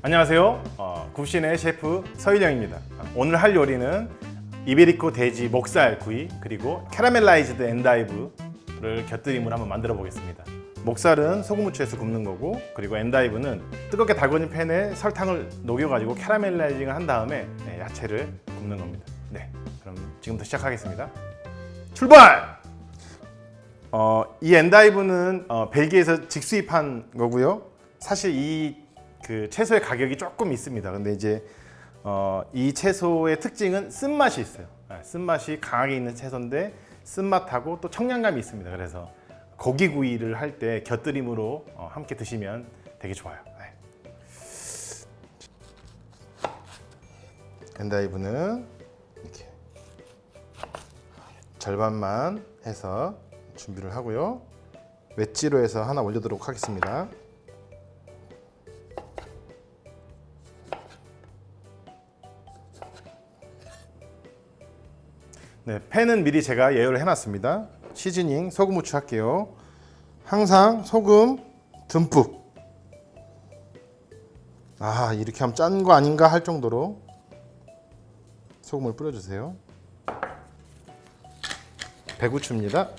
안녕하세요. 굽신의 셰프 서일영입니다. 오늘 할 요리는 이베리코 돼지 목살 구이 그리고 캐러멜라이즈드 엔다이브를 곁들임으로 한번 만들어 보겠습니다. 목살은 소금 후추에서 굽는 거고, 그리고 엔다이브는 뜨겁게 달궈진 팬에 설탕을 녹여가지고 캐러멜라이징을 한 다음에 야채를 굽는 겁니다. 네, 그럼 지금부터 시작하겠습니다. 출발! 이 엔다이브는 벨기에에서 직수입한 거고요. 사실 이 채소의 가격이 조금 있습니다. 근데 이제 이 채소의 특징은 쓴맛이 있어요. 쓴맛이 강하게 있는 채소인데 쓴맛하고 또 청량감이 있습니다. 그래서 고기구이를 할 때 곁들임으로 함께 드시면 되게 좋아요. 엔다이브는 이렇게 절반만 해서 준비를 하고요. 웨지로 해서 하나 올려두도록 하겠습니다. 네, 팬은 미리 제가 예열을 해놨습니다. 시즈닝 소금 후추 할게요. 항상 소금 듬뿍. 이렇게 하면 짠 거 아닌가 할 정도로 소금을 뿌려주세요. 배구추입니다.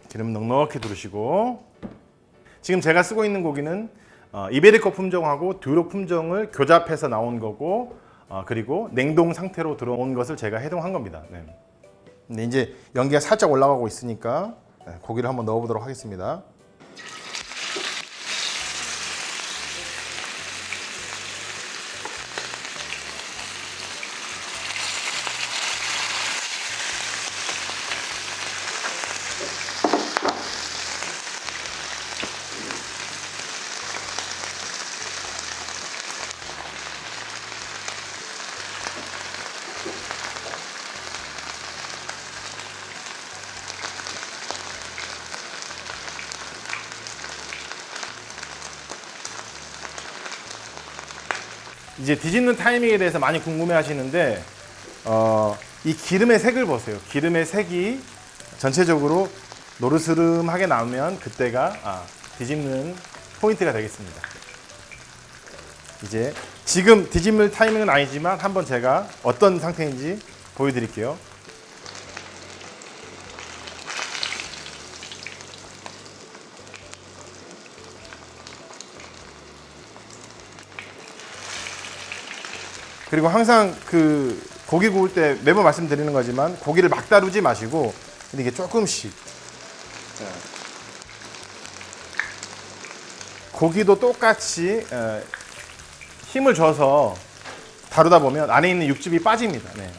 기름 넉넉히 두르시고, 지금 제가 쓰고 있는 고기는 이베리코 품종하고 듀록 품종을 교잡해서 나온 거고, 그리고 냉동 상태로 들어온 것을 제가 해동한 겁니다. 네. 근데 이제 연기가 살짝 올라가고 있으니까 고기를 한번 넣어보도록 하겠습니다. 이제 뒤집는 타이밍에 대해서 많이 궁금해 하시는데, 이 기름의 색을 보세요. 기름의 색이 전체적으로 노르스름하게 나오면 그때가 뒤집는 포인트가 되겠습니다. 이제 지금 뒤집는 타이밍은 아니지만 한번 제가 어떤 상태인지 보여드릴게요. 그리고 항상 고기 구울 때 매번 말씀드리는 거지만 고기를 막 다루지 마시고 이렇게 조금씩, 고기도 똑같이 힘을 줘서 다루다 보면 안에 있는 육즙이 빠집니다. 네.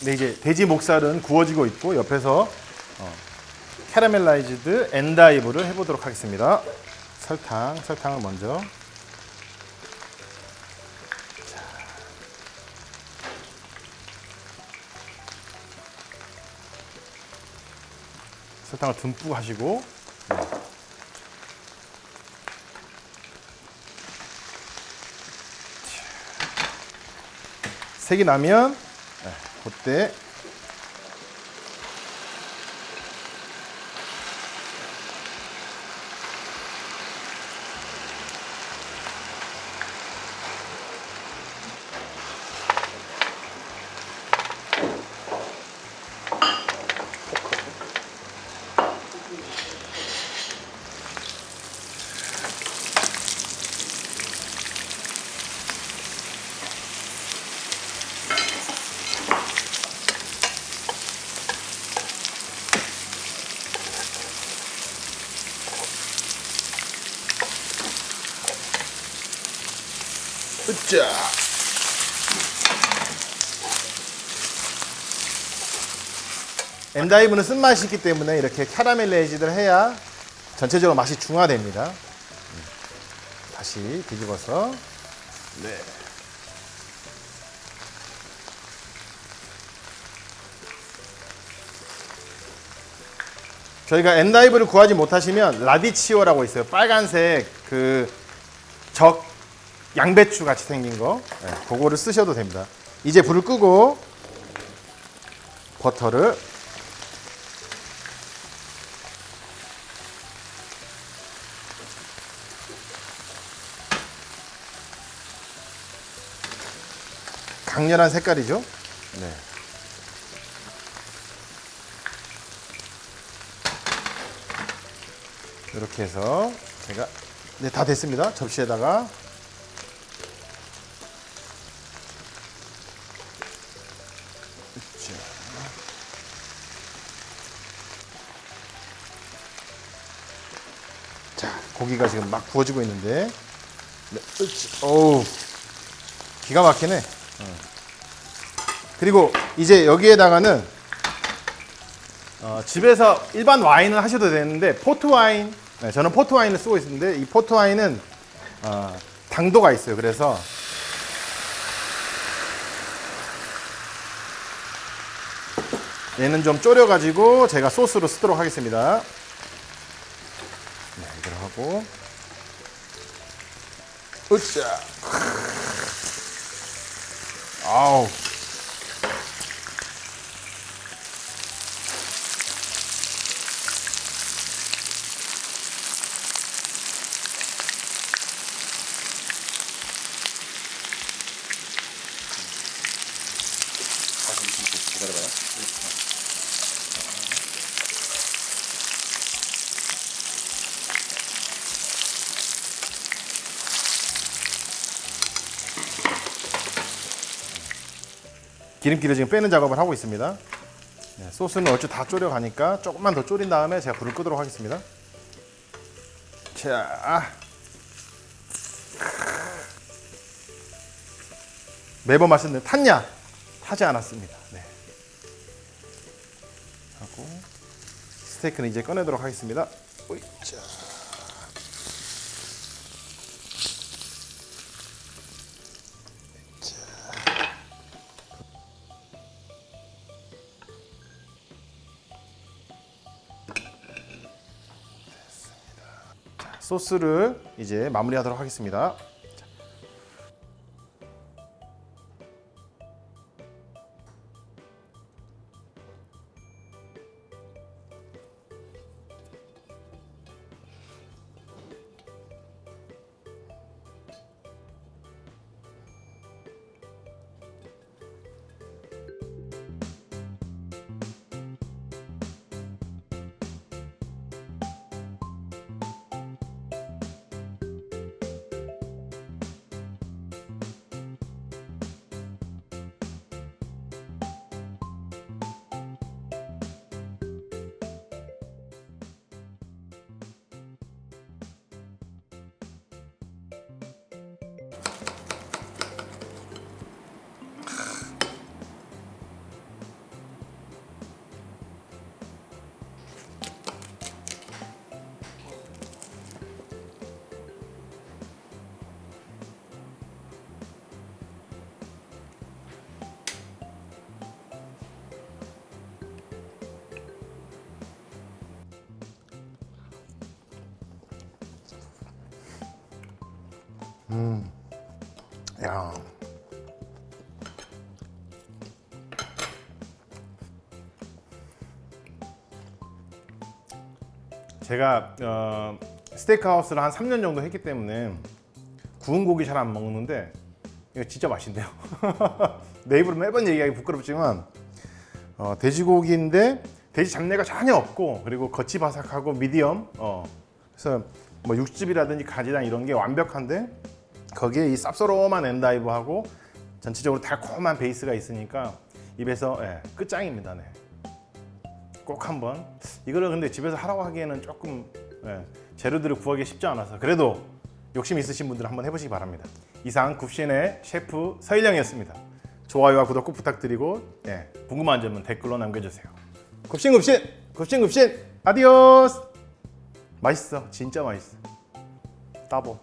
네, 이제 돼지 목살은 구워지고 있고 옆에서 캐러멜라이즈드 엔다이브를 해보도록 하겠습니다. 설탕을 먼저. 설탕을 듬뿍 하시고, 색이 나면 그때 으쌰. 엔다이브는 쓴맛이 있기 때문에 이렇게 캐러멜라이즈를 해야 전체적으로 맛이 중화됩니다. 다시 뒤집어서. 네. 저희가 엔다이브를 구하지 못하시면 라디치오라고 있어요. 빨간색 그 적 양배추 같이 생긴 거. 네, 그거를 쓰셔도 됩니다. 이제 불을 끄고 버터를 강렬한 색깔이죠. 네. 이렇게 해서 제가 네, 다 됐습니다. 접시에다가 자, 고기가 지금 막 구워지고 있는데 네, 어우 기가 막히네. 그리고 이제 여기에다가는 집에서 일반 와인을 하셔도 되는데 포트 와인, 네, 저는 포트 와인을 쓰고 있는데 이 포트 와인은 당도가 있어요. 그래서 얘는 좀 졸여가지고 제가 소스로 쓰도록 하겠습니다. 네, 이걸 하고 으쌰. 아우. 기다려봐요. 기름기를 지금 빼는 작업을 하고 있습니다. 네, 소스는 얼추 다 졸여가니까 조금만 더 졸인 다음에 제가 불을 끄도록 하겠습니다. 자, 매번 말씀드린 탔냐? 타지 않았습니다. 네. 하고 스테이크는 이제 꺼내도록 하겠습니다. 오이, 자. 소스를 이제 마무리하도록 하겠습니다. 야. 제가 스테이크하우스를 한 3년 정도 했기 때문에 구운 고기 잘 안 먹는데 이거 진짜 맛있네요. 내 입으로 매번 얘기하기 부끄럽지만 돼지고기인데 돼지 잡내가 전혀 없고 그리고 겉이 바삭하고 미디엄 그래서 뭐 육즙이라든지 가지랑 이런 게 완벽한데 거기에 이 쌉싸름한 엔다이브하고 전체적으로 달콤한 베이스가 있으니까 입에서 끝장입니다. 네. 꼭 한번 이거를 근데 집에서 하라고 하기에는 조금 재료들을 구하기 쉽지 않아서 그래도 욕심 있으신 분들은 한번 해보시기 바랍니다. 이상 굽신의 셰프 서일영이었습니다. 좋아요와 구독 꼭 부탁드리고 궁금한 점은 댓글로 남겨주세요. 굽신 아디오스. 맛있어, 진짜 맛있어. 따보.